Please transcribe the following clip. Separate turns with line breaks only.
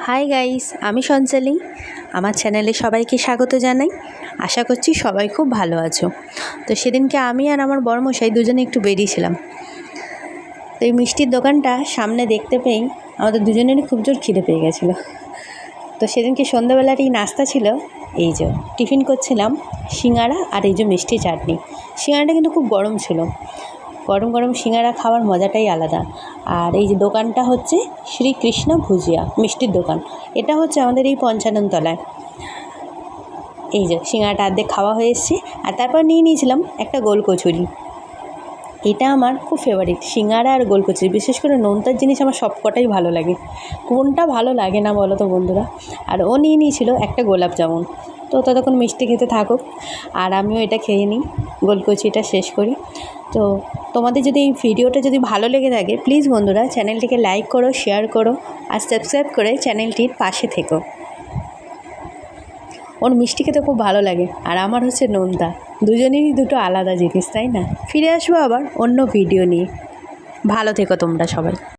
Hi guys, আমি সঞ্চালি। আমার চ্যানেলে সবাইকে স্বাগত জানাই। আশা করছি সবাই খুব ভালো আছো। তো সেদিনকে আমি আর আমার বড়মশাই দুজনে একটু বেরিয়েছিলাম। তো এই মিষ্টির দোকানটা সামনে দেখতে পেয়েই আমাদের দুজনেরই খুব জোর খিদে পেয়ে গেছিলো। তো সেদিনকে সন্ধ্যাবেলার এই নাস্তা ছিল এই যে টিফিন করছিলাম সিঙ্গাড়া আর এই যে মিষ্টি চাটনি। সিঙ্গাড়াটা কিন্তু খুব গরম ছিল। গরম গরম সিঙ্গাড়া খাওয়ার মজাটাই আলাদা। আর এই যে দোকানটা হচ্ছে শ্রীকৃষ্ণ ভুজিয়া মিষ্টির দোকান। এটা হচ্ছে আমাদের এই পঞ্চানন তলায়। এই যে সিঙ্গাড়াটা অর্ধেক খাওয়া হয়ে এসছে। আর তারপর নিয়ে নিয়েছিলাম একটা গোল কচুরি। এটা আমার খুব ফেভারিট, সিঙ্গাড়া আর গোল কচুরি। বিশেষ করে নোনতার জিনিস আমার সব কটাই ভালো লাগে, কোনটা ভালো লাগে না বলো তো বন্ধুরা। আর ও নিয়ে নিয়েছিল একটা গোলাপ জামুন। তো ততক্ষণ মিষ্টি খেতে থাকুক আর আমিও এটা খেয়ে নিই, গোল কচুরিটা শেষ করি। তো তোমাদের যদি এই ভিডিওটা যদি ভালো লেগে থাকে প্লিজ বন্ধুরা চ্যানেলটিকে লাইক করো, শেয়ার করো আর সাবস্ক্রাইব করে চ্যানেলটির পাশে থেকো। ওর মিষ্টি খেতে খুব ভালো লাগে আর আমার হচ্ছে নোনতা। দুজনেরই দুটো আলাদা জিনিস, তাই না? ফিরে আসবো আবার অন্য ভিডিও নিয়ে। ভালো থেকো তোমরা সবাই।